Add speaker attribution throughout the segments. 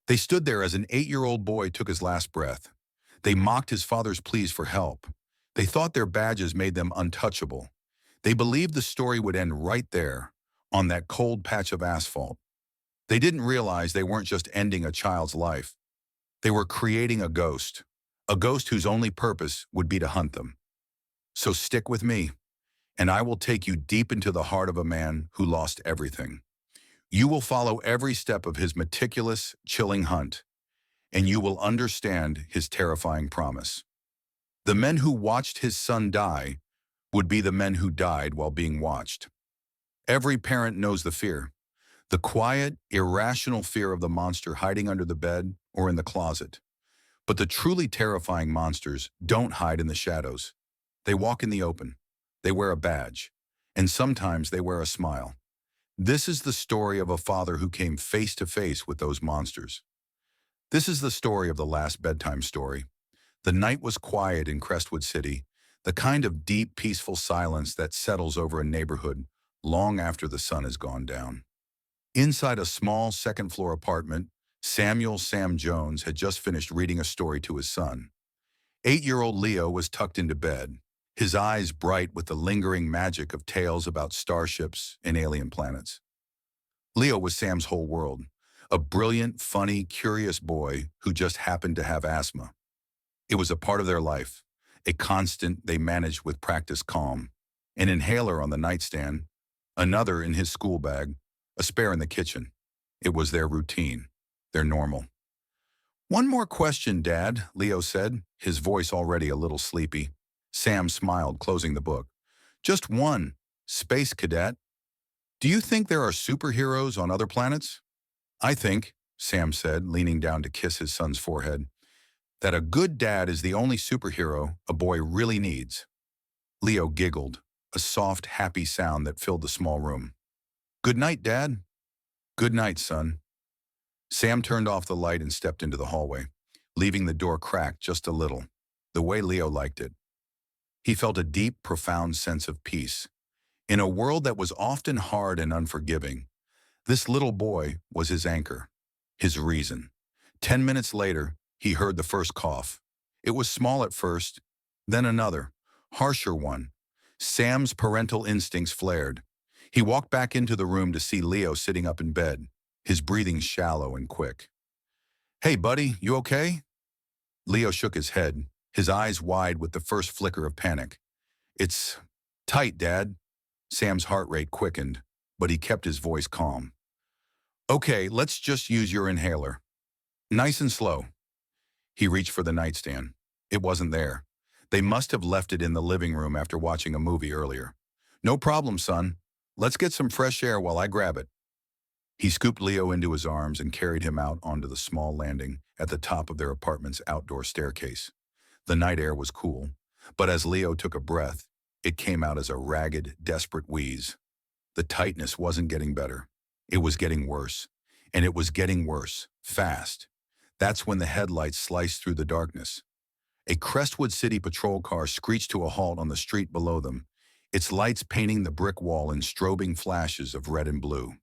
Speaker 1: They stood there as an 8-year-old boy took his last breath. They mocked his father's pleas for help. They thought their badges made them untouchable. They believed the story would end right there, on that cold patch of asphalt. They didn't realize they weren't just ending a child's life. They were creating a ghost whose only purpose would be to hunt them. So stick with me, and I will take you deep into the heart of a man who lost everything. You will follow every step of his meticulous, chilling hunt, and you will understand his terrifying promise. The men who watched his son die would be the men who died while being watched. Every parent knows the fear, the quiet, irrational fear of the monster hiding under the bed or in the closet. But the truly terrifying monsters don't hide in the shadows. They walk in the open. They wear a badge. And sometimes they wear a smile. This is the story of a father who came face to face with those monsters. This is the story of the last bedtime story. The night was quiet in Crestwood City, the kind of deep, peaceful silence that settles over a neighborhood long after the sun has gone down. Inside a small second-floor apartment, Samuel Sam Jones had just finished reading a story to his son. 8-year-old Leo was tucked into bed, his eyes bright with the lingering magic of tales about starships and alien planets. Leo was Sam's whole world, a brilliant, funny, curious boy who just happened to have asthma. It was a part of their life, a constant they managed with practiced calm, an inhaler on the nightstand, another in his school bag, a spare in the kitchen. It was their routine, their normal. "One more question, Dad," Leo said, his voice already a little sleepy. Sam smiled, closing the book. "Just one, Space Cadet. Do you think there are superheroes on other planets?" "I think," Sam said, leaning down to kiss his son's forehead, "that a good dad is the only superhero a boy really needs." Leo giggled, a soft, happy sound that filled the small room. "Good night, Dad." "Good night, son." Sam turned off the light and stepped into the hallway, leaving the door cracked just a little, the way Leo liked it. He felt a deep, profound sense of peace. In a world that was often hard and unforgiving, this little boy was his anchor, his reason. 10 minutes later, he heard the first cough. It was small at first, then another, harsher one. Sam's parental instincts flared. He walked back into the room to see Leo sitting up in bed, his breathing shallow and quick. "Hey, buddy, you okay?" Leo shook his head, his eyes wide with the first flicker of panic. "It's tight, Dad." Sam's heart rate quickened, but he kept his voice calm. "Okay, let's just use your inhaler. Nice and slow." He reached for the nightstand. It wasn't there. They must have left it in the living room after watching a movie earlier. "No problem, son. Let's get some fresh air while I grab it." He scooped Leo into his arms and carried him out onto the small landing at the top of their apartment's outdoor staircase. The night air was cool, but as Leo took a breath, it came out as a ragged, desperate wheeze. The tightness wasn't getting better. It was getting worse, and it was getting worse, fast. That's when the headlights sliced through the darkness. A Crestwood City patrol car screeched to a halt on the street below them, its lights painting the brick wall in strobing flashes of red and blue.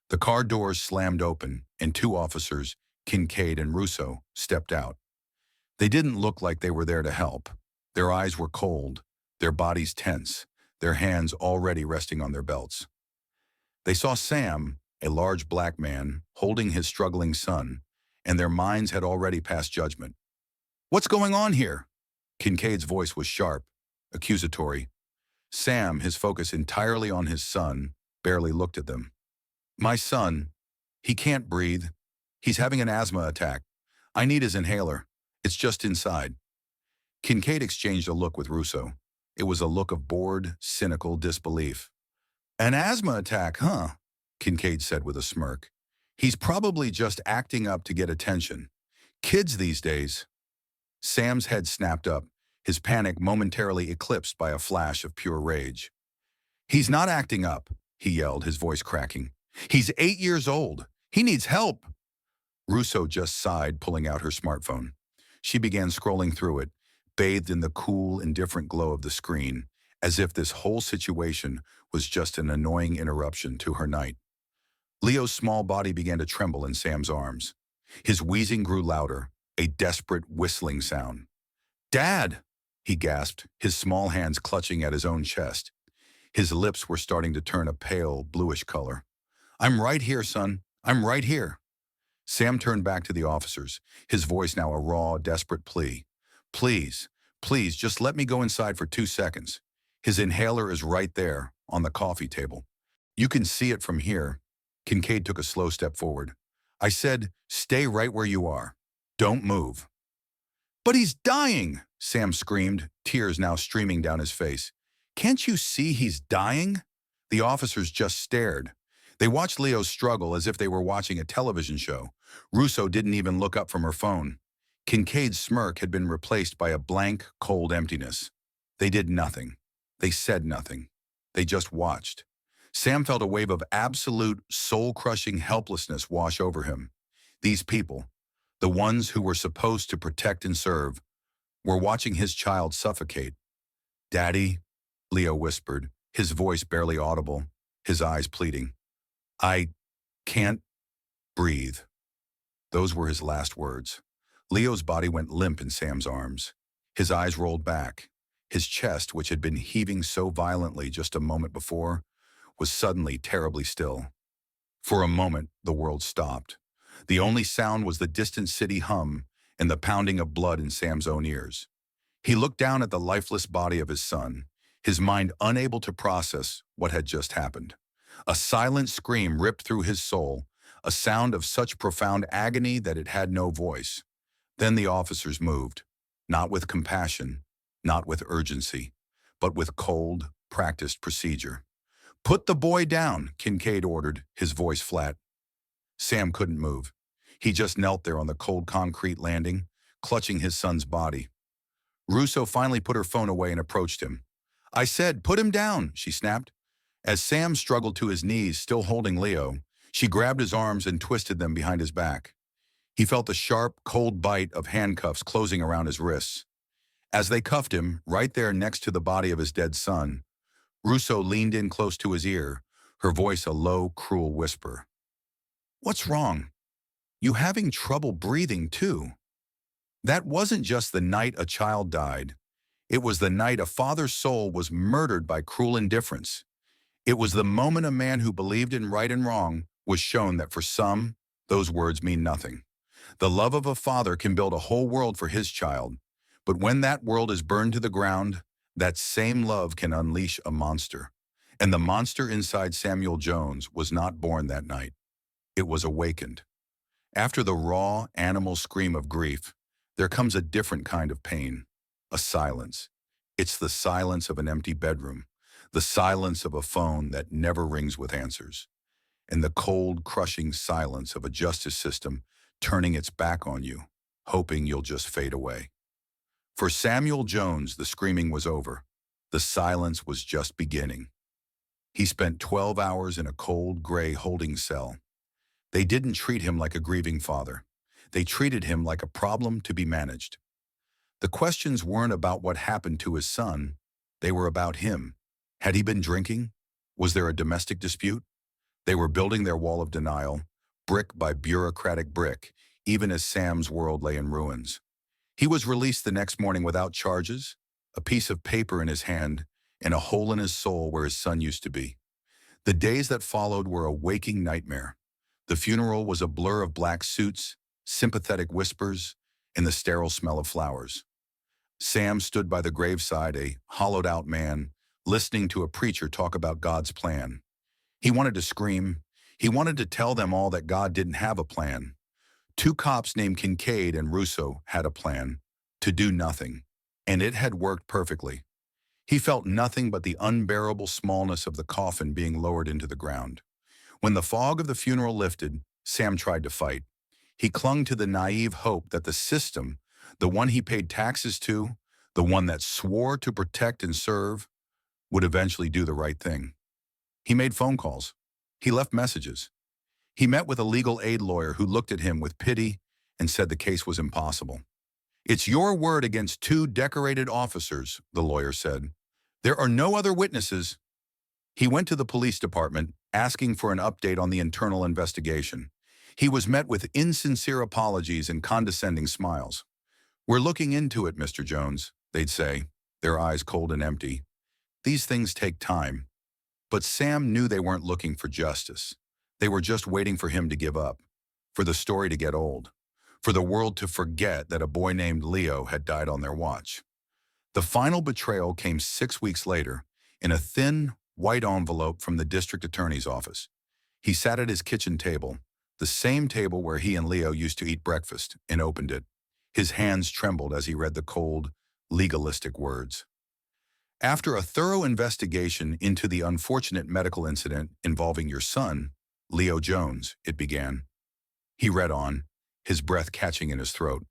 Speaker 1: The car doors slammed open, and two officers, Kincaid and Russo, stepped out. They didn't look like they were there to help. Their eyes were cold, their bodies tense, their hands already resting on their belts. They saw Sam, a large black man, holding his struggling son, and their minds had already passed judgment. "What's going on here?" Kincaid's voice was sharp, accusatory. Sam, his focus entirely on his son, barely looked at them. "My son, he can't breathe. He's having an asthma attack. I need his inhaler. It's just inside." Kincaid exchanged a look with Russo. It was a look of bored, cynical disbelief. "An asthma attack, huh?" Kincaid said with a smirk. "He's probably just acting up to get attention. Kids these days." Sam's head snapped up, his panic momentarily eclipsed by a flash of pure rage. "He's not acting up," he yelled, his voice cracking. "He's 8 years old. He needs help." Russo just sighed, pulling out her smartphone. She began scrolling through it, bathed in the cool, indifferent glow of the screen, as if this whole situation was just an annoying interruption to her night. Leo's small body began to tremble in Sam's arms. His wheezing grew louder, a desperate whistling sound. "Dad!" he gasped, his small hands clutching at his own chest. His lips were starting to turn a pale, bluish color. "I'm right here, son. I'm right here." Sam turned back to the officers, his voice now a raw, desperate plea. "Please, please, just let me go inside for 2 seconds. His inhaler is right there, on the coffee table. You can see it from here." Kincaid took a slow step forward. "I said, stay right where you are. Don't move." "But he's dying!" Sam screamed, tears now streaming down his face. "Can't you see he's dying?" The officers just stared. They watched Leo struggle as if they were watching a television show. Russo didn't even look up from her phone. Kincaid's smirk had been replaced by a blank, cold emptiness. They did nothing. They said nothing. They just watched. Sam felt a wave of absolute, soul-crushing helplessness wash over him. These people, the ones who were supposed to protect and serve, were watching his child suffocate. "Daddy," Leo whispered, his voice barely audible, his eyes pleading. "I can't breathe." Those were his last words. Leo's body went limp in Sam's arms. His eyes rolled back. His chest, which had been heaving so violently just a moment before, was suddenly terribly still. For a moment, the world stopped. The only sound was the distant city hum and the pounding of blood in Sam's own ears. He looked down at the lifeless body of his son, his mind unable to process what had just happened. A silent scream ripped through his soul, a sound of such profound agony that it had no voice. Then the officers moved, not with compassion, not with urgency, but with cold, practiced procedure. "Put the boy down," Kincaid ordered, his voice flat. Sam couldn't move. He just knelt there on the cold concrete landing, clutching his son's body. Russo finally put her phone away and approached him. "I said, put him down," she snapped. As Sam struggled to his knees, still holding Leo, she grabbed his arms and twisted them behind his back. He felt the sharp, cold bite of handcuffs closing around his wrists. As they cuffed him, right there next to the body of his dead son, Russo leaned in close to his ear, her voice a low, cruel whisper. "What's wrong? You having trouble breathing, too?" That wasn't just the night a child died. It was the night a father's soul was murdered by cruel indifference. It was the moment a man who believed in right and wrong was shown that for some, those words mean nothing. The love of a father can build a whole world for his child, but when that world is burned to the ground, that same love can unleash a monster. And the monster inside Samuel Jones was not born that night. It was awakened. After the raw, animal scream of grief, there comes a different kind of pain, a silence. It's the silence of an empty bedroom, the silence of a phone that never rings with answers, and the cold, crushing silence of a justice system turning its back on you, hoping you'll just fade away. For Samuel Jones, the screaming was over. The silence was just beginning. He spent 12 hours in a cold, gray holding cell. They didn't treat him like a grieving father. They treated him like a problem to be managed. The questions weren't about what happened to his son. They were about him. Had he been drinking? Was there a domestic dispute? They were building their wall of denial, brick by bureaucratic brick, even as Sam's world lay in ruins. He was released the next morning without charges, a piece of paper in his hand, and a hole in his soul where his son used to be. The days that followed were a waking nightmare. The funeral was a blur of black suits, sympathetic whispers, and the sterile smell of flowers. Sam stood by the graveside, a hollowed-out man, listening to a preacher talk about God's plan. He wanted to scream. He wanted to tell them all that God didn't have a plan. Two cops named Kincaid and Russo had a plan, to do nothing, and it had worked perfectly. He felt nothing but the unbearable smallness of the coffin being lowered into the ground. When the fog of the funeral lifted, Sam tried to fight. He clung to the naive hope that the system, the one he paid taxes to, the one that swore to protect and serve, would eventually do the right thing. He made phone calls. He left messages. He met with a legal aid lawyer who looked at him with pity and said the case was impossible. "It's your word against two decorated officers," the lawyer said. "There are no other witnesses." He went to the police department, asking for an update on the internal investigation. He was met with insincere apologies and condescending smiles. "We're looking into it, Mr. Jones," they'd say, their eyes cold and empty. These things take time. But Sam knew they weren't looking for justice. They were just waiting for him to give up, for the story to get old, for the world to forget that a boy named Leo had died on their watch. The final betrayal came 6 weeks later, in a thin, white envelope from the district attorney's office. He sat at his kitchen table, the same table where he and Leo used to eat breakfast, and opened it. His hands trembled as he read the cold, legalistic words. "After a thorough investigation into the unfortunate medical incident involving your son, Leo Jones," it began. He read on, his breath catching in his throat.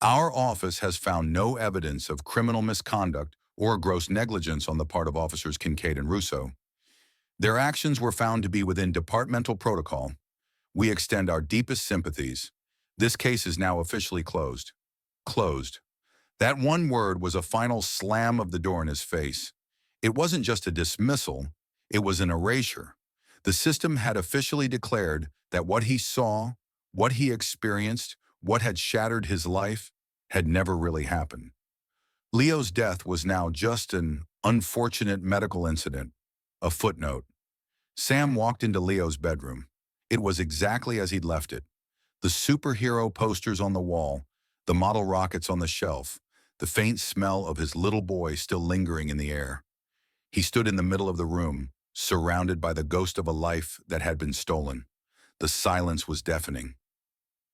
Speaker 1: "Our office has found no evidence of criminal misconduct or gross negligence on the part of Officers Kincaid and Russo. Their actions were found to be within departmental protocol. We extend our deepest sympathies. This case is now officially closed." Closed. That one word was a final slam of the door in his face. It wasn't just a dismissal, it was an erasure. The system had officially declared that what he saw, what he experienced, what had shattered his life, had never really happened. Leo's death was now just an unfortunate medical incident, a footnote. Sam walked into Leo's bedroom. It was exactly as he'd left it. The superhero posters on the wall, the model rockets on the shelf, the faint smell of his little boy still lingering in the air. He stood in the middle of the room, surrounded by the ghost of a life that had been stolen. The silence was deafening.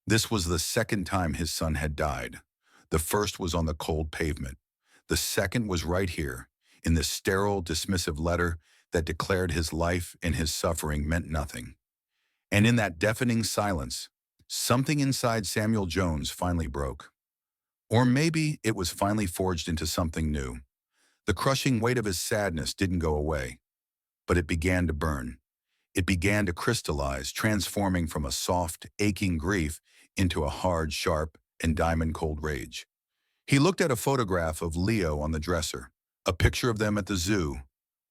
Speaker 1: This was the second time his son had died. The first was on the cold pavement. The second was right here, in this sterile, dismissive letter that declared his life and his suffering meant nothing. And in that deafening silence, something inside Samuel Jones finally broke. Or maybe it was finally forged into something new. The crushing weight of his sadness didn't go away, but it began to burn. It began to crystallize, transforming from a soft, aching grief into a hard, sharp, and diamond-cold rage. He looked at a photograph of Leo on the dresser, a picture of them at the zoo,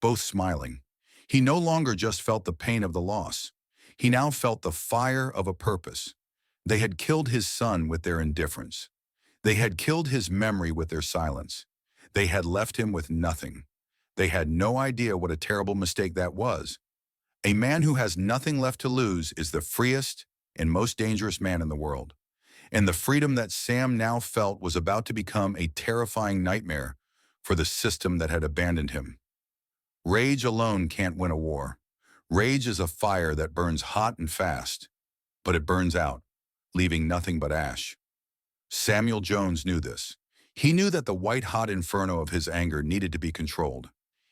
Speaker 1: both smiling. He no longer just felt the pain of the loss. He now felt the fire of a purpose. They had killed his son with their indifference. They had killed his memory with their silence. They had left him with nothing. They had no idea what a terrible mistake that was. A man who has nothing left to lose is the freest and most dangerous man in the world. And the freedom that Sam now felt was about to become a terrifying nightmare for the system that had abandoned him. Rage alone can't win a war. Rage is a fire that burns hot and fast, but it burns out, leaving nothing but ash. Samuel Jones knew this. He knew that the white-hot inferno of his anger needed to be controlled.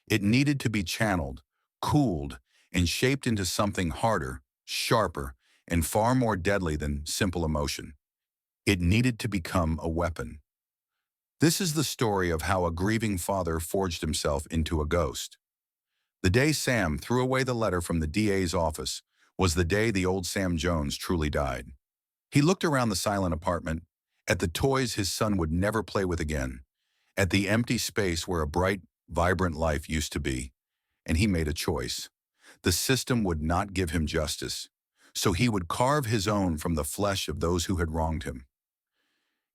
Speaker 1: It needed to be channeled, cooled, and shaped into something harder, sharper, and far more deadly than simple emotion. It needed to become a weapon. This is the story of how a grieving father forged himself into a ghost. The day Sam threw away the letter from the DA's office was the day the old Sam Jones truly died. He looked around the silent apartment, at the toys his son would never play with again, at the empty space where a bright, vibrant life used to be, and he made a choice. The system would not give him justice, so he would carve his own from the flesh of those who had wronged him.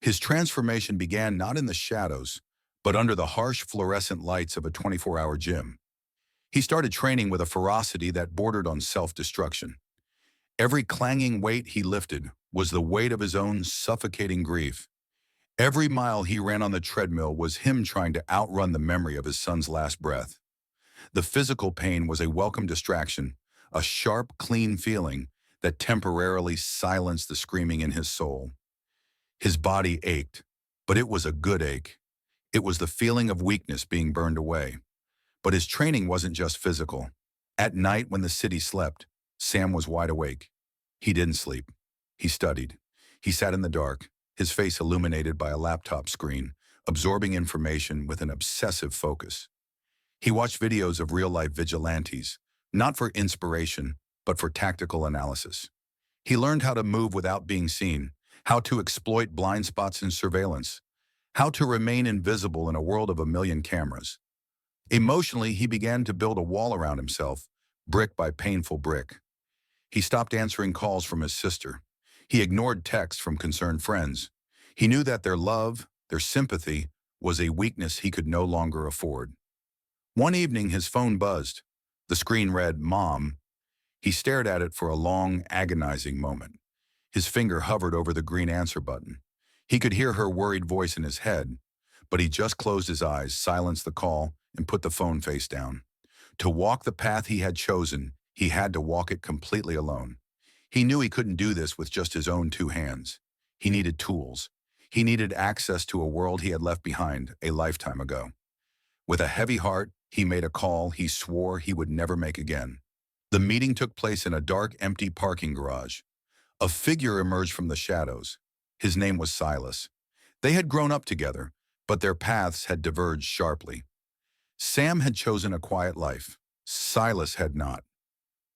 Speaker 1: His transformation began not in the shadows, but under the harsh fluorescent lights of a 24-hour gym. He started training with a ferocity that bordered on self-destruction. Every clanging weight he lifted was the weight of his own suffocating grief. Every mile he ran on the treadmill was him trying to outrun the memory of his son's last breath. The physical pain was a welcome distraction, a sharp, clean feeling that temporarily silenced the screaming in his soul. His body ached, but it was a good ache. It was the feeling of weakness being burned away. But his training wasn't just physical. At night when the city slept, Sam was wide awake. He didn't sleep. He studied. He sat in the dark, his face illuminated by a laptop screen, absorbing information with an obsessive focus. He watched videos of real-life vigilantes, not for inspiration, but for tactical analysis. He learned how to move without being seen, how to exploit blind spots in surveillance, how to remain invisible in a world of a million cameras. Emotionally, he began to build a wall around himself, brick by painful brick. He stopped answering calls from his sister. He ignored texts from concerned friends. He knew that their love, their sympathy, was a weakness he could no longer afford. One evening, his phone buzzed. The screen read, "Mom." He stared at it for a long, agonizing moment. His finger hovered over the green answer button. He could hear her worried voice in his head, but he just closed his eyes, silenced the call, and put the phone face down. To walk the path he had chosen, he had to walk it completely alone. He knew he couldn't do this with just his own two hands. He needed tools. He needed access to a world he had left behind a lifetime ago. With a heavy heart, he made a call he swore he would never make again. The meeting took place in a dark, empty parking garage. A figure emerged from the shadows. His name was Silas. They had grown up together, but their paths had diverged sharply. Sam had chosen a quiet life. Silas had not.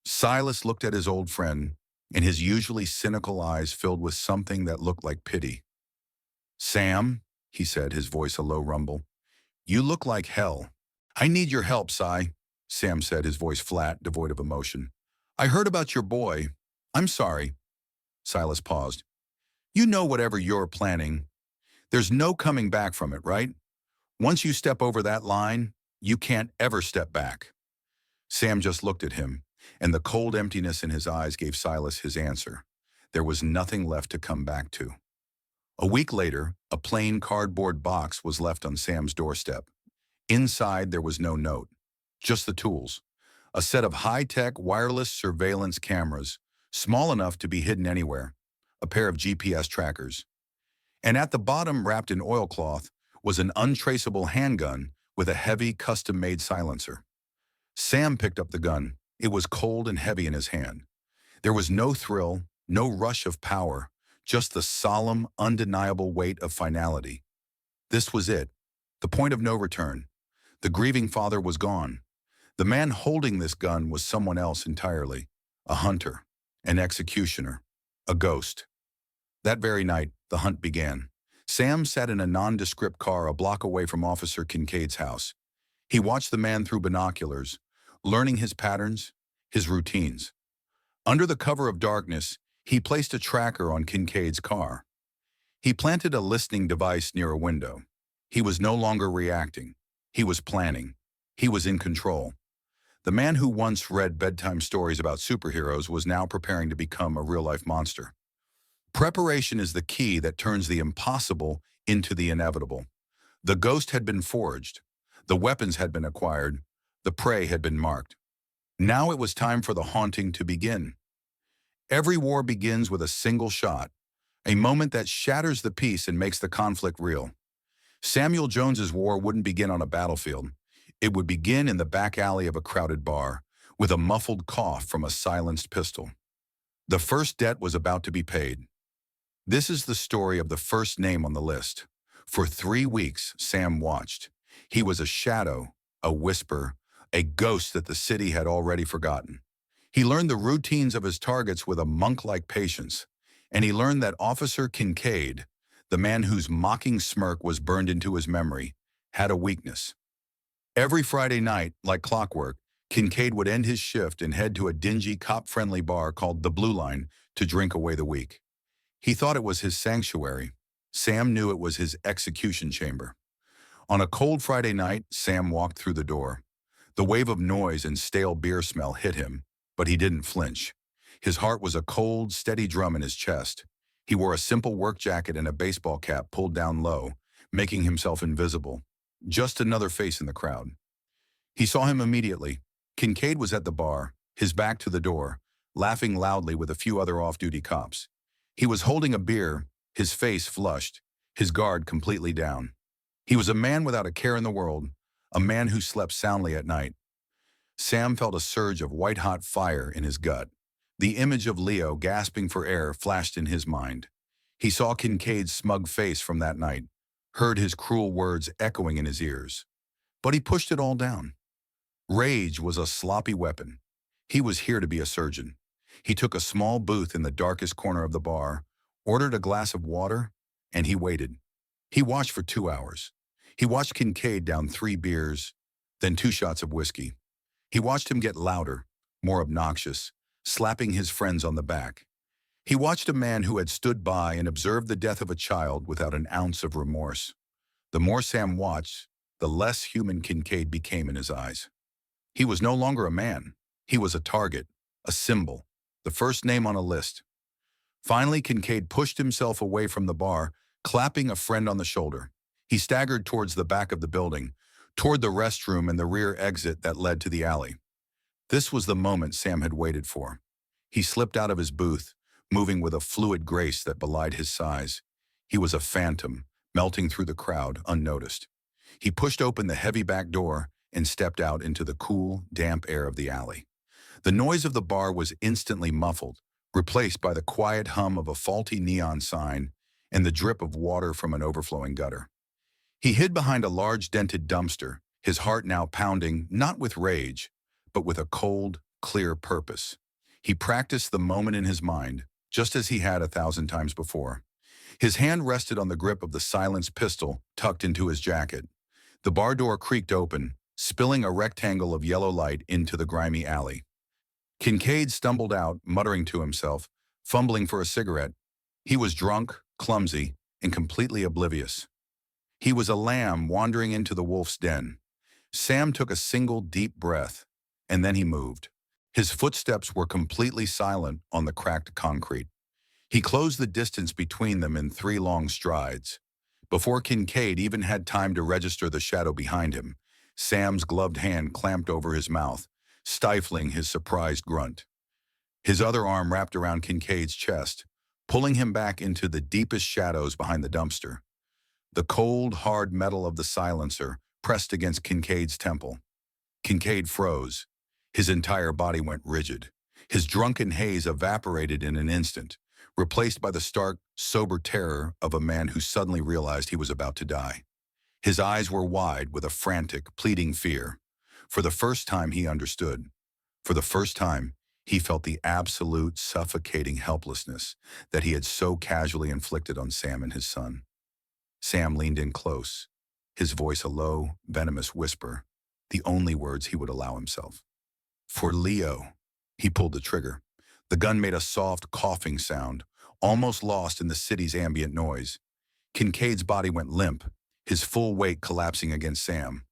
Speaker 1: Silas looked at his old friend, and his usually cynical eyes filled with something that looked like pity. "Sam," he said, his voice a low rumble, "you look like hell." "I need your help, Si," Sam said, his voice flat, devoid of emotion. "I heard about your boy. I'm sorry." Silas paused. "You know whatever you're planning. There's no coming back from it, right? Once you step over that line, you can't ever step back." Sam just looked at him, and the cold emptiness in his eyes gave Silas his answer. There was nothing left to come back to. A week later, a plain cardboard box was left on Sam's doorstep. Inside, there was no note, just the tools. A set of high-tech wireless surveillance cameras, small enough to be hidden anywhere, a pair of GPS trackers. And at the bottom, wrapped in oilcloth, was an untraceable handgun with a heavy, custom-made silencer. Sam picked up the gun. It was cold and heavy in his hand. There was no thrill, no rush of power, just the solemn, undeniable weight of finality. This was it, the point of no return. The grieving father was gone. The man holding this gun was someone else entirely, a hunter, an executioner, a ghost. That very night, the hunt began. Sam sat in a nondescript car a block away from Officer Kincaid's house. He watched the man through binoculars, learning his patterns, his routines. Under the cover of darkness, he placed a tracker on Kincaid's car. He planted a listening device near a window. He was no longer reacting. He was planning. He was in control. The man who once read bedtime stories about superheroes was now preparing to become a real-life monster. Preparation is the key that turns the impossible into the inevitable. The ghost had been forged. The weapons had been acquired. The prey had been marked. Now it was time for the haunting to begin. Every war begins with a single shot, a moment that shatters the peace and makes the conflict real. Samuel Jones's war wouldn't begin on a battlefield. It would begin in the back alley of a crowded bar, with a muffled cough from a silenced pistol. The first debt was about to be paid. This is the story of the first name on the list. For 3 weeks, Sam watched. He was a shadow, a whisper, a ghost that the city had already forgotten. He learned the routines of his targets with a monk-like patience, and he learned that Officer Kincaid, the man whose mocking smirk was burned into his memory, had a weakness. Every Friday night, like clockwork, Kincaid would end his shift and head to a dingy, cop-friendly bar called the Blue Line to drink away the week. He thought it was his sanctuary. Sam knew it was his execution chamber. On a cold Friday night, Sam walked through the door. The wave of noise and stale beer smell hit him, but he didn't flinch. His heart was a cold, steady drum in his chest. He wore a simple work jacket and a baseball cap pulled down low, making himself invisible. Just another face in the crowd. He saw him immediately. Kincaid was at the bar, his back to the door, laughing loudly with a few other off-duty cops. He was holding a beer, his face flushed, his guard completely down. He was a man without a care in the world, a man who slept soundly at night. Sam felt a surge of white-hot fire in his gut. The image of Leo gasping for air flashed in his mind. He saw Kincaid's smug face from that night, heard his cruel words echoing in his ears. But he pushed it all down. Rage was a sloppy weapon. He was here to be a surgeon. He took a small booth in the darkest corner of the bar, ordered a glass of water, and he waited. He watched for 2 hours. He watched Kincaid down 3 beers, then 2 shots of whiskey. He watched him get louder, more obnoxious, slapping his friends on the back. He watched a man who had stood by and observed the death of a child without an ounce of remorse. The more Sam watched, the less human Kincaid became in his eyes. He was no longer a man. He was a target, a symbol, the first name on a list. Finally, Kincaid pushed himself away from the bar, clapping a friend on the shoulder. He staggered towards the back of the building, toward the restroom and the rear exit that led to the alley. This was the moment Sam had waited for. He slipped out of his booth, moving with a fluid grace that belied his size. He was a phantom, melting through the crowd, unnoticed. He pushed open the heavy back door and stepped out into the cool, damp air of the alley. The noise of the bar was instantly muffled, replaced by the quiet hum of a faulty neon sign and the drip of water from an overflowing gutter. He hid behind a large dented dumpster, his heart now pounding not with rage, but with a cold, clear purpose. He practiced the moment in his mind, just as he had 1,000 times before. His hand rested on the grip of the silenced pistol tucked into his jacket. The bar door creaked open, spilling a rectangle of yellow light into the grimy alley. Kincaid stumbled out, muttering to himself, fumbling for a cigarette. He was drunk, clumsy, and completely oblivious. He was a lamb wandering into the wolf's den. Sam took a single deep breath, and then he moved. His footsteps were completely silent on the cracked concrete. He closed the distance between them in 3 long strides. Before Kincaid even had time to register the shadow behind him, Sam's gloved hand clamped over his mouth, stifling his surprised grunt. His other arm wrapped around Kincaid's chest, pulling him back into the deepest shadows behind the dumpster. The cold, hard metal of the silencer pressed against Kincaid's temple. Kincaid froze. His entire body went rigid. His drunken haze evaporated in an instant, replaced by the stark, sober terror of a man who suddenly realized he was about to die. His eyes were wide with a frantic, pleading fear. For the first time he understood. For the first time, he felt the absolute, suffocating helplessness that he had so casually inflicted on Sam and his son. Sam leaned in close, his voice a low, venomous whisper, the only words he would allow himself. For Leo. He pulled the trigger. The gun made a soft, coughing sound, almost lost in the city's ambient noise. Kincaid's body went limp, his full weight collapsing against Sam.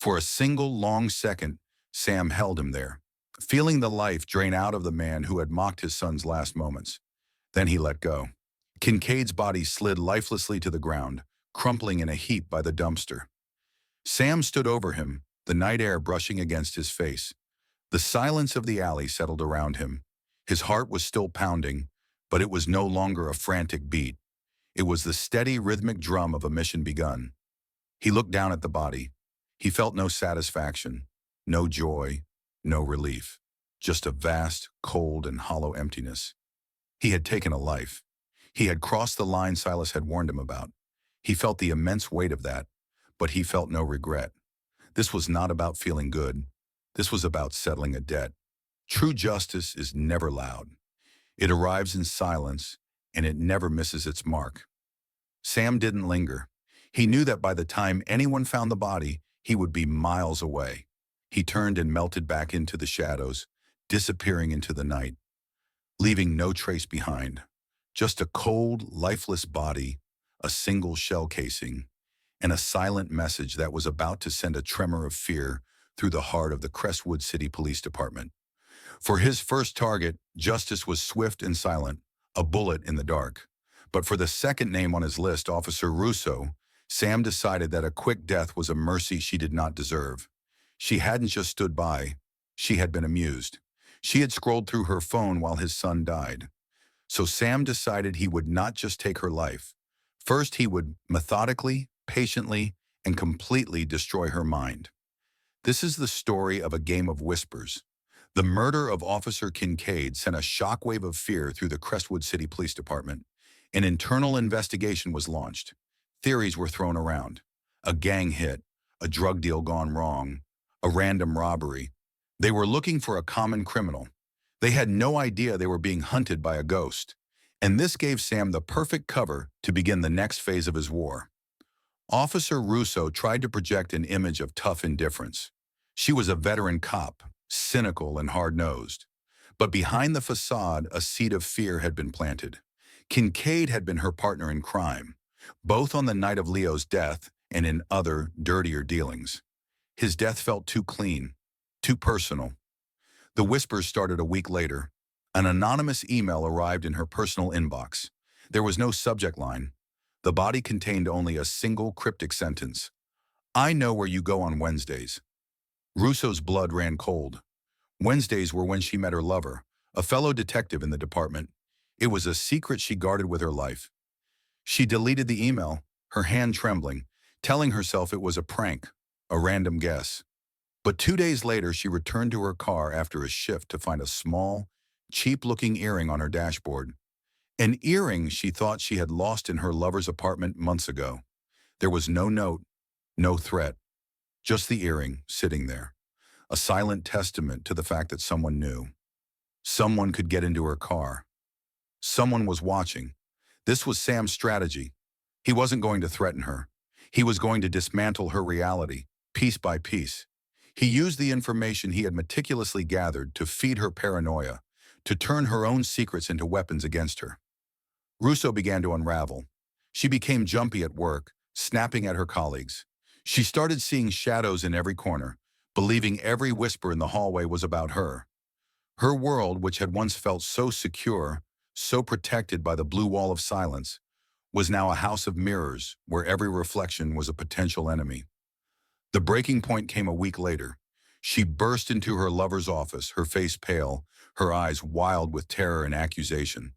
Speaker 1: For a single long second, Sam held him there, feeling the life drain out of the man who had mocked his son's last moments. Then he let go. Kincaid's body slid lifelessly to the ground, crumpling in a heap by the dumpster. Sam stood over him, the night air brushing against his face. The silence of the alley settled around him. His heart was still pounding, but it was no longer a frantic beat. It was the steady, rhythmic drum of a mission begun. He looked down at the body. He felt no satisfaction, no joy, no relief, just a vast, cold, and hollow emptiness. He had taken a life. He had crossed the line Silas had warned him about. He felt the immense weight of that, but he felt no regret. This was not about feeling good. This was about settling a debt. True justice is never loud. It arrives in silence, and it never misses its mark. Sam didn't linger. He knew that by the time anyone found the body, he would be miles away. He turned and melted back into the shadows, disappearing into the night, leaving no trace behind. Just a cold, lifeless body, a single shell casing, and a silent message that was about to send a tremor of fear through the heart of the Crestwood City Police Department. For his first target, justice was swift and silent, a bullet in the dark. But for the second name on his list, Officer Russo, Sam decided that a quick death was a mercy she did not deserve. She hadn't just stood by, she had been amused. She had scrolled through her phone while his son died. So Sam decided he would not just take her life. First, he would methodically, patiently, and completely destroy her mind. This is the story of a game of whispers. The murder of Officer Kincaid sent a shockwave of fear through the Crestwood City Police Department. An internal investigation was launched. Theories were thrown around. A gang hit, a drug deal gone wrong, a random robbery. They were looking for a common criminal. They had no idea they were being hunted by a ghost. And this gave Sam the perfect cover to begin the next phase of his war. Officer Russo tried to project an image of tough indifference. She was a veteran cop, cynical and hard-nosed. But behind the facade, a seed of fear had been planted. Kincaid had been her partner in crime, both on the night of Leo's death and in other, dirtier dealings. His death felt too clean, too personal. The whispers started a week later. An anonymous email arrived in her personal inbox. There was no subject line. The body contained only a single cryptic sentence. I know where you go on Wednesdays. Russo's blood ran cold. Wednesdays were when she met her lover, a fellow detective in the department. It was a secret she guarded with her life. She deleted the email, her hand trembling, telling herself it was a prank, a random guess. But 2 days later, she returned to her car after a shift to find a small, cheap-looking earring on her dashboard. An earring she thought she had lost in her lover's apartment months ago. There was no note, no threat, just the earring sitting there, a silent testament to the fact that someone knew. Someone could get into her car. Someone was watching. This was Sam's strategy. He wasn't going to threaten her. He was going to dismantle her reality, piece by piece. He used the information he had meticulously gathered to feed her paranoia, to turn her own secrets into weapons against her. Russo began to unravel. She became jumpy at work, snapping at her colleagues. She started seeing shadows in every corner, believing every whisper in the hallway was about her. Her world, which had once felt so secure, so protected by the blue wall of silence, was now a house of mirrors where every reflection was a potential enemy. The breaking point came a week later. She burst into her lover's office, her face pale, her eyes wild with terror and accusation.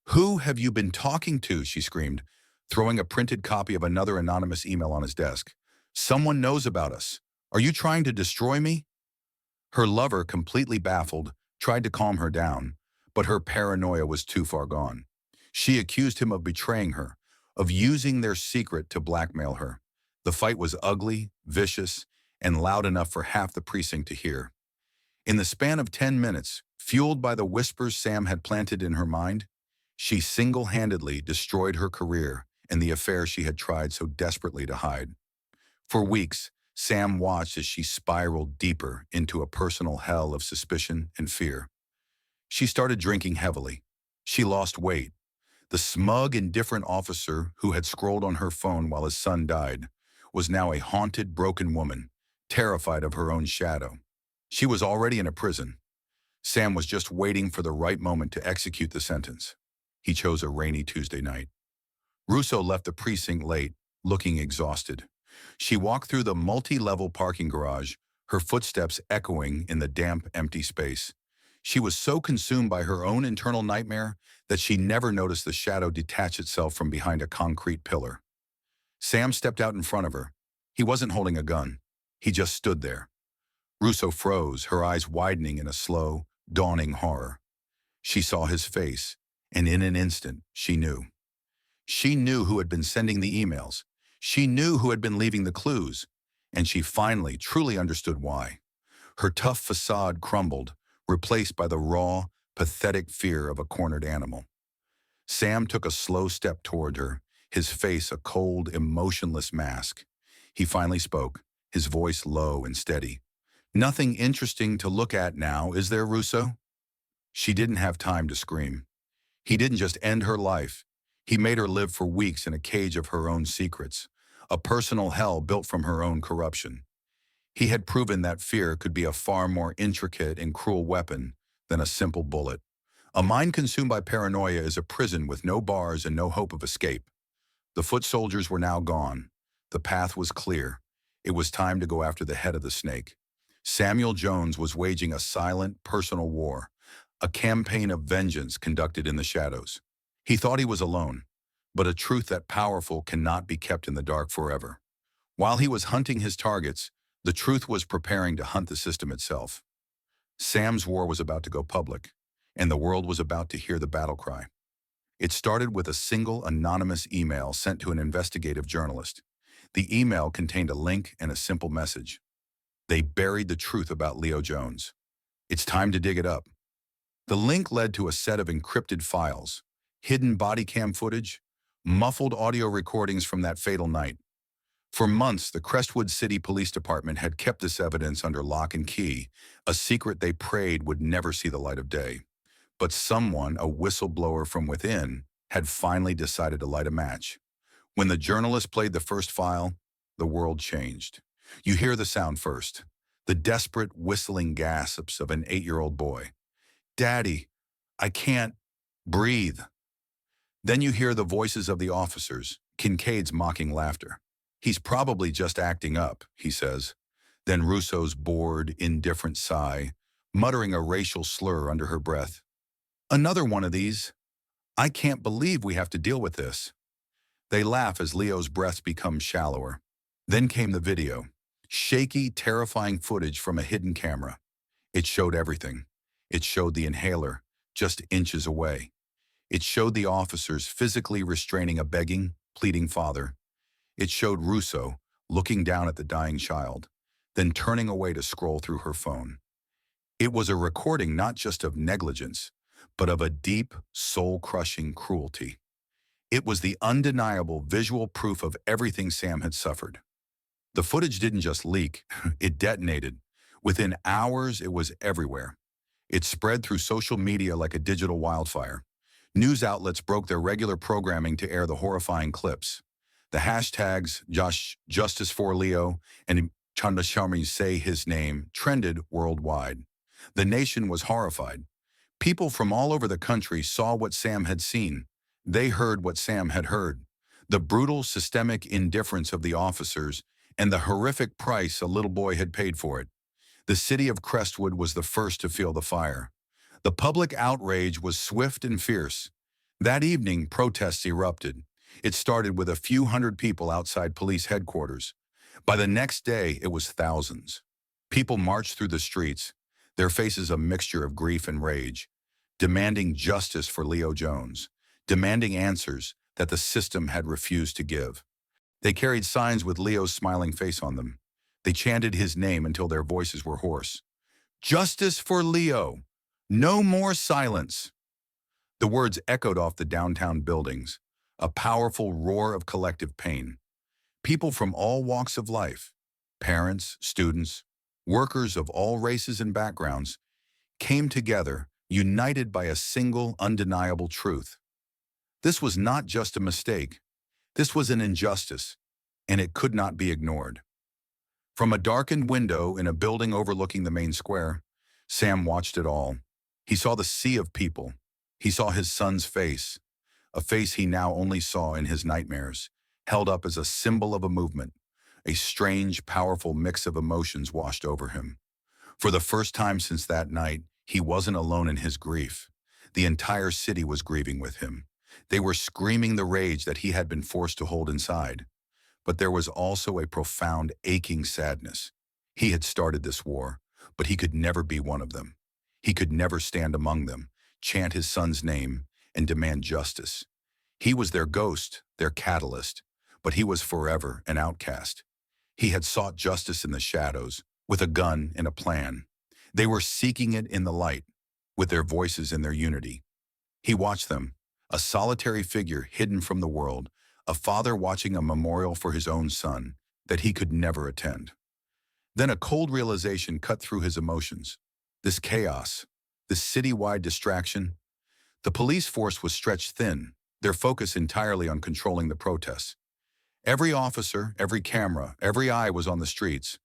Speaker 1: "Who have you been talking to?" she screamed, throwing a printed copy of another anonymous email on his desk. "Someone knows about us. Are you trying to destroy me?" Her lover, completely baffled, tried to calm her down, but her paranoia was too far gone. She accused him of betraying her, of using their secret to blackmail her. The fight was ugly, vicious, and loud enough for half the precinct to hear. In the span of 10 minutes, fueled by the whispers Sam had planted in her mind, she single-handedly destroyed her career and the affair she had tried so desperately to hide. For weeks, Sam watched as she spiraled deeper into a personal hell of suspicion and fear. She started drinking heavily. She lost weight. The smug, indifferent officer who had scrolled on her phone while his son died was now a haunted, broken woman, terrified of her own shadow. She was already in a prison. Sam was just waiting for the right moment to execute the sentence. He chose a rainy Tuesday night. Russo left the precinct late, looking exhausted. She walked through the multi-level parking garage, her footsteps echoing in the damp, empty space. She was so consumed by her own internal nightmare that she never noticed the shadow detach itself from behind a concrete pillar. Sam stepped out in front of her. He wasn't holding a gun. He just stood there. Russo froze, her eyes widening in a slow, dawning horror. She saw his face, and in an instant, she knew. She knew who had been sending the emails. She knew who had been leaving the clues. And she finally, truly understood why. Her tough facade crumbled, replaced by the raw, pathetic fear of a cornered animal. Sam took a slow step toward her, his face a cold, emotionless mask. He finally spoke, his voice low and steady. "Nothing interesting to look at now, is there, Russo?" She didn't have time to scream. He didn't just end her life. He made her live for weeks in a cage of her own secrets, a personal hell built from her own corruption. He had proven that fear could be a far more intricate and cruel weapon than a simple bullet. A mind consumed by paranoia is a prison with no bars and no hope of escape. The foot soldiers were now gone. The path was clear. It was time to go after the head of the snake. Samuel Jones was waging a silent, personal war, a campaign of vengeance conducted in the shadows. He thought he was alone, but a truth that powerful cannot be kept in the dark forever. While he was hunting his targets, the truth was preparing to hunt the system itself. Sam's war was about to go public, and the world was about to hear the battle cry. It started with a single anonymous email sent to an investigative journalist. The email contained a link and a simple message. They buried the truth about Leo Jones. It's time to dig it up. The link led to a set of encrypted files, hidden body cam footage, muffled audio recordings from that fatal night. For months, the Crestwood City Police Department had kept this evidence under lock and key, a secret they prayed would never see the light of day. But someone, a whistleblower from within, had finally decided to light a match. When the journalist played the first file, the world changed. You hear the sound first, the desperate whistling gasps of an 8-year-old boy. "Daddy, I can't breathe." Then you hear the voices of the officers, Kincaid's mocking laughter. "He's probably just acting up," he says. Then Russo's bored, indifferent sigh, muttering a racial slur under her breath. "Another one of these. I can't believe we have to deal with this." They laugh as Leo's breaths become shallower. Then came the video. Shaky, terrifying footage from a hidden camera. It showed everything. It showed the inhaler, just inches away. It showed the officers physically restraining a begging, pleading father. It showed Russo looking down at the dying child, then turning away to scroll through her phone. It was a recording not just of negligence, but of a deep, soul-crushing cruelty. It was the undeniable visual proof of everything Sam had suffered. The footage didn't just leak, it detonated. Within hours, it was everywhere. It spread through social media like a digital wildfire. News outlets broke their regular programming to air the horrifying clips. The hashtags Justice for Leo and Chandrashami Say His Name trended worldwide. The nation was horrified. People from all over the country saw what Sam had seen. They heard what Sam had heard. The brutal, systemic indifference of the officers and the horrific price a little boy had paid for it. The city of Crestwood was the first to feel the fire. The public outrage was swift and fierce. That evening, protests erupted. It started with a few hundred people outside police headquarters. By the next day, it was thousands. People marched through the streets, their faces a mixture of grief and rage, demanding justice for Leo Jones, demanding answers that the system had refused to give. They carried signs with Leo's smiling face on them. They chanted his name until their voices were hoarse. "Justice for Leo! No more silence!" The words echoed off the downtown buildings, a powerful roar of collective pain. People from all walks of life, parents, students, workers of all races and backgrounds, came together, united by a single undeniable truth. This was not just a mistake. This was an injustice, and it could not be ignored. From a darkened window in a building overlooking the main square, Sam watched it all. He saw the sea of people. He saw his son's face, a face he now only saw in his nightmares, held up as a symbol of a movement. A strange, powerful mix of emotions washed over him. For the first time since that night, he wasn't alone in his grief. The entire city was grieving with him. They were screaming the rage that he had been forced to hold inside. But there was also a profound, aching sadness. He had started this war, but he could never be one of them. He could never stand among them, chant his son's name, and demand justice. He was their ghost, their catalyst, but he was forever an outcast. He had sought justice in the shadows, with a gun and a plan. They were seeking it in the light, with their voices and their unity. He watched them, a solitary figure hidden from the world, a father watching a memorial for his own son that he could never attend. Then a cold realization cut through his emotions. This chaos, this citywide distraction, the police force was stretched thin, their focus entirely on controlling the protests. Every officer, every camera, every eye was on the streets.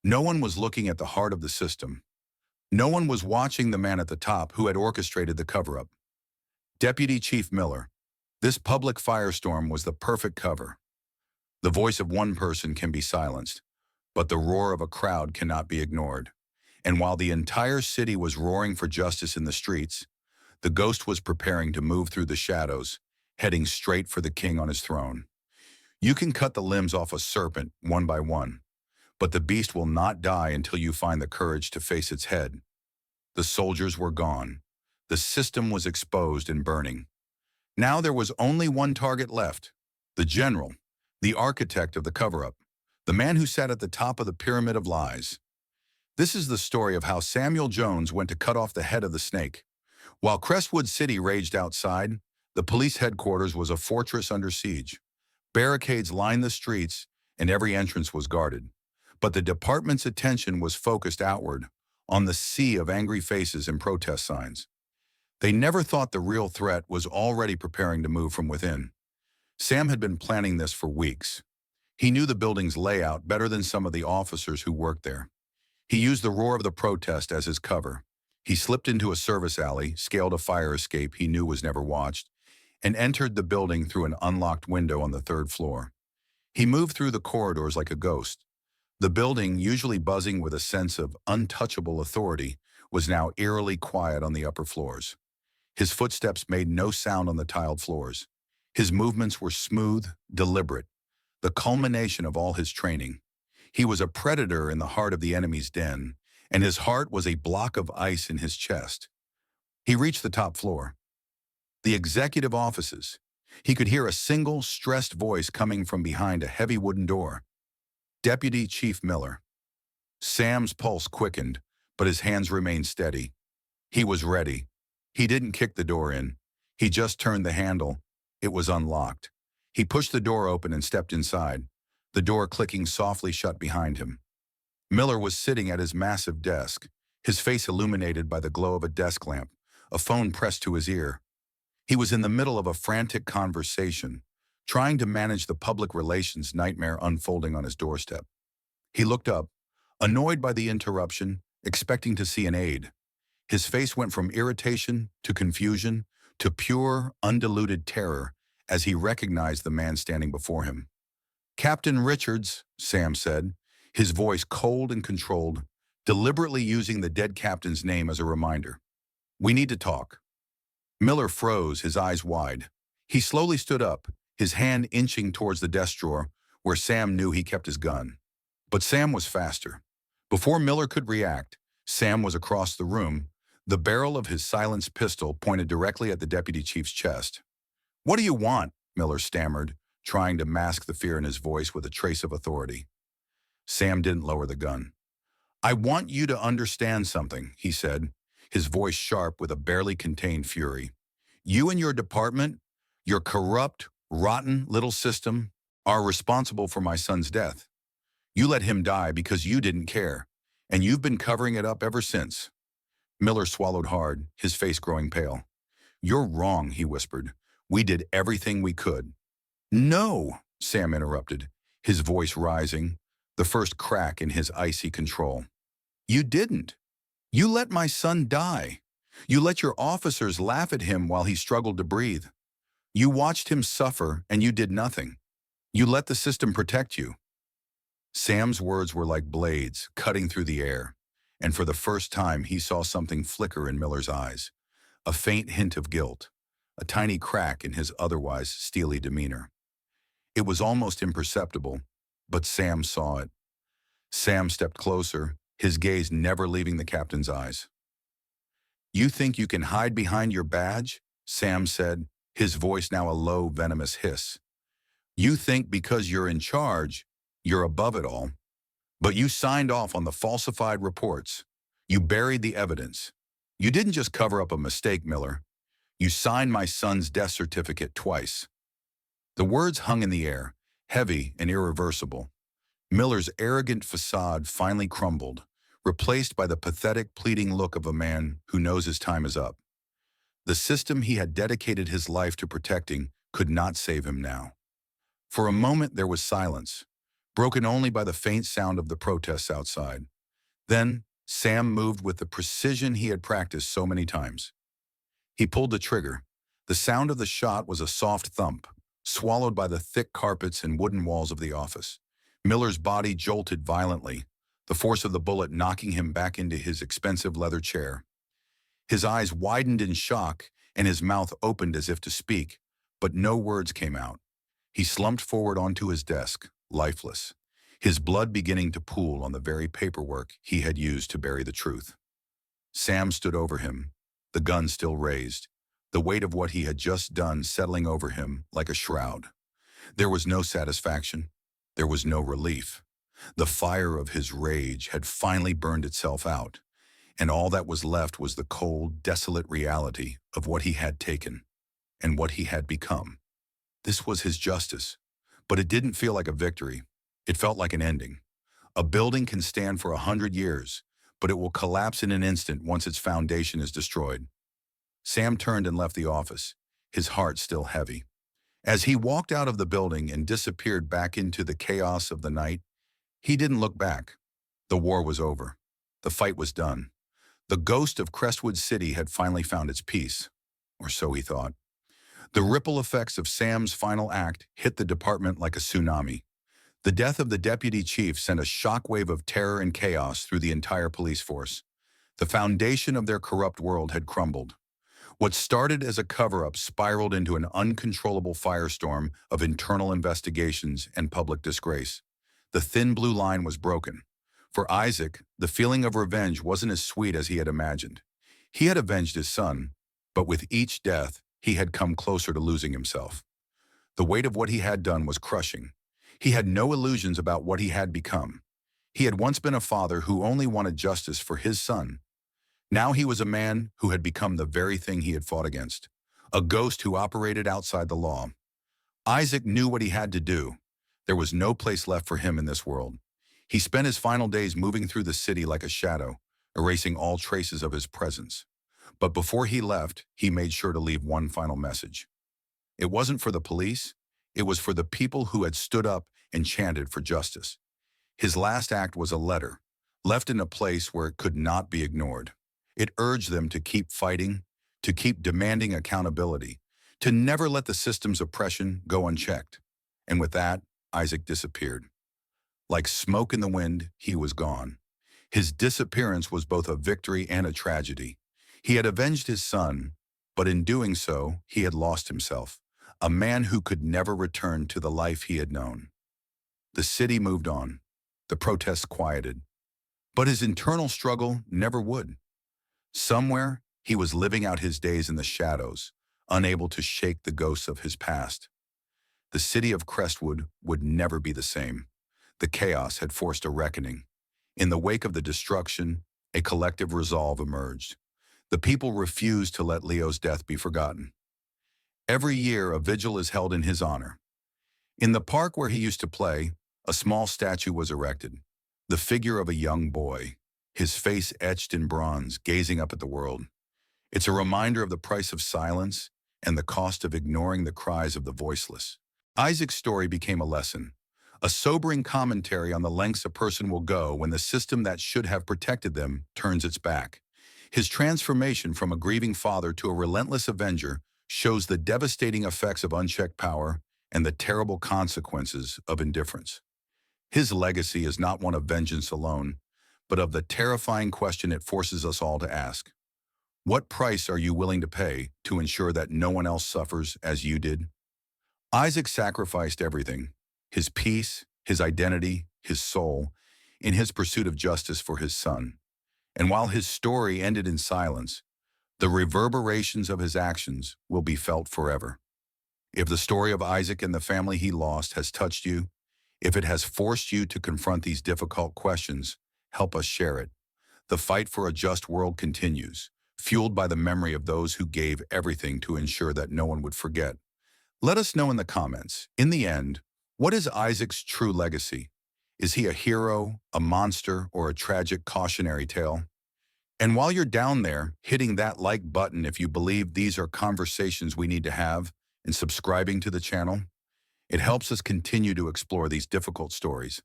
Speaker 1: No one was looking at the heart of the system. No one was watching the man at the top who had orchestrated the cover-up. Deputy Chief Miller, this public firestorm was the perfect cover. The voice of one person can be silenced, but the roar of a crowd cannot be ignored. And while the entire city was roaring for justice in the streets, the ghost was preparing to move through the shadows, heading straight for the king on his throne. You can cut the limbs off a serpent one by one, but the beast will not die until you find the courage to face its head. The soldiers were gone. The system was exposed and burning. Now there was only one target left, the general, the architect of the cover-up, the man who sat at the top of the pyramid of lies. This is the story of how Samuel Jones went to cut off the head of the snake. While Crestwood City raged outside, the police headquarters was a fortress under siege. Barricades lined the streets, and every entrance was guarded. But the department's attention was focused outward, on the sea of angry faces and protest signs. They never thought the real threat was already preparing to move from within. Sam had been planning this for weeks. He knew the building's layout better than some of the officers who worked there. He used the roar of the protest as his cover. He slipped into a service alley, scaled a fire escape he knew was never watched, and entered the building through an unlocked window on the third floor. He moved through the corridors like a ghost. The building, usually buzzing with a sense of untouchable authority, was now eerily quiet on the upper floors. His footsteps made no sound on the tiled floors. His movements were smooth, deliberate, the culmination of all his training. He was a predator in the heart of the enemy's den, and his heart was a block of ice in his chest. He reached the top floor. The executive offices. He could hear a single, stressed voice coming from behind a heavy wooden door. Deputy Chief Miller. Sam's pulse quickened, but his hands remained steady. He was ready. He didn't kick the door in. He just turned the handle. It was unlocked. He pushed the door open and stepped inside, the door clicking softly shut behind him. Miller was sitting at his massive desk, his face illuminated by the glow of a desk lamp, a phone pressed to his ear. He was in the middle of a frantic conversation, trying to manage the public relations nightmare unfolding on his doorstep. He looked up, annoyed by the interruption, expecting to see an aide. His face went from irritation to confusion to pure, undiluted terror as he recognized the man standing before him. "Captain Richards," Sam said, his voice cold and controlled, deliberately using the dead captain's name as a reminder. "We need to talk." Miller froze, his eyes wide. He slowly stood up, his hand inching towards the desk drawer where Sam knew he kept his gun. But Sam was faster. Before Miller could react, Sam was across the room, the barrel of his silenced pistol pointed directly at the deputy chief's chest. "What do you want?" Miller stammered, trying to mask the fear in his voice with a trace of authority. Sam didn't lower the gun. "I want you to understand something," he said, his voice sharp with a barely contained fury. "You and your department, your corrupt, rotten little system, are responsible for my son's death. You let him die because you didn't care, and you've been covering it up ever since." Miller swallowed hard, his face growing pale. "You're wrong," he whispered. "We did everything we could." "No," Sam interrupted, his voice rising, the first crack in his icy control. "You didn't. You let my son die. You let your officers laugh at him while he struggled to breathe. You watched him suffer, and you did nothing. You let the system protect you." Sam's words were like blades cutting through the air, and for the first time he saw something flicker in Miller's eyes, a faint hint of guilt, a tiny crack in his otherwise steely demeanor. It was almost imperceptible, but Sam saw it. Sam stepped closer, his gaze never leaving the captain's eyes. "You think you can hide behind your badge?" Sam said, his voice now a low, venomous hiss. "You think because you're in charge, you're above it all. But you signed off on the falsified reports. You buried the evidence. You didn't just cover up a mistake, Miller. You signed my son's death certificate twice." The words hung in the air, heavy and irreversible. Miller's arrogant facade finally crumbled, replaced by the pathetic, pleading look of a man who knows his time is up. The system he had dedicated his life to protecting could not save him now. For a moment there was silence, broken only by the faint sound of the protests outside. Then, Sam moved with the precision he had practiced so many times. He pulled the trigger. The sound of the shot was a soft thump, swallowed by the thick carpets and wooden walls of the office. Miller's body jolted violently, the force of the bullet knocking him back into his expensive leather chair. His eyes widened in shock, and his mouth opened as if to speak, but no words came out. He slumped forward onto his desk, lifeless, his blood beginning to pool on the very paperwork he had used to bury the truth. Sam stood over him, the gun still raised, the weight of what he had just done settling over him like a shroud. There was no satisfaction. There was no relief. The fire of his rage had finally burned itself out, and all that was left was the cold, desolate reality of what he had taken and what he had become. This was his justice, but it didn't feel like a victory. It felt like an ending. A building can stand for 100 years, but it will collapse in an instant once its foundation is destroyed. Sam turned and left the office, his heart still heavy. As he walked out of the building and disappeared back into the chaos of the night, he didn't look back. The war was over. The fight was done. The ghost of Crestwood City had finally found its peace, or so he thought. The ripple effects of Sam's final act hit the department like a tsunami. The death of the deputy chief sent a shockwave of terror and chaos through the entire police force. The foundation of their corrupt world had crumbled. What started as a cover-up spiraled into an uncontrollable firestorm of internal investigations and public disgrace. The thin blue line was broken. For Isaac, the feeling of revenge wasn't as sweet as he had imagined. He had avenged his son, but with each death, he had come closer to losing himself. The weight of what he had done was crushing. He had no illusions about what he had become. He had once been a father who only wanted justice for his son. Now he was a man who had become the very thing he had fought against, a ghost who operated outside the law. Isaac knew what he had to do. There was no place left for him in this world. He spent his final days moving through the city like a shadow, erasing all traces of his presence. But before he left, he made sure to leave one final message. It wasn't for the police. It was for the people who had stood up and chanted for justice. His last act was a letter, left in a place where it could not be ignored. It urged them to keep fighting, to keep demanding accountability, to never let the system's oppression go unchecked. And with that, Isaac disappeared. Like smoke in the wind, he was gone. His disappearance was both a victory and a tragedy. He had avenged his son, but in doing so, he had lost himself, a man who could never return to the life he had known. The city moved on. The protests quieted. But his internal struggle never would. Somewhere, he was living out his days in the shadows, unable to shake the ghosts of his past. The city of Crestwood would never be the same. The chaos had forced a reckoning. In the wake of the destruction, a collective resolve emerged. The people refused to let Leo's death be forgotten. Every year, a vigil is held in his honor. In the park where he used to play, a small statue was erected, the figure of a young boy, his face etched in bronze, gazing up at the world. It's a reminder of the price of silence and the cost of ignoring the cries of the voiceless. Isaac's story became a lesson, a sobering commentary on the lengths a person will go when the system that should have protected them turns its back. His transformation from a grieving father to a relentless avenger shows the devastating effects of unchecked power and the terrible consequences of indifference. His legacy is not one of vengeance alone, but of the terrifying question it forces us all to ask. What price are you willing to pay to ensure that no one else suffers as you did? Isaac sacrificed everything, his peace, his identity, his soul, in his pursuit of justice for his son. And while his story ended in silence, the reverberations of his actions will be felt forever. If the story of Isaac and the family he lost has touched you, if it has forced you to confront these difficult questions, help us share it. The fight for a just world continues, fueled by the memory of those who gave everything to ensure that no one would forget. Let us know in the comments. In the end, what is Isaac's true legacy? Is he a hero, a monster, or a tragic cautionary tale? And while you're down there, hitting that like button if you believe these are conversations we need to have, and subscribing to the channel, it helps us continue to explore these difficult stories.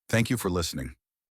Speaker 1: Thank you for listening.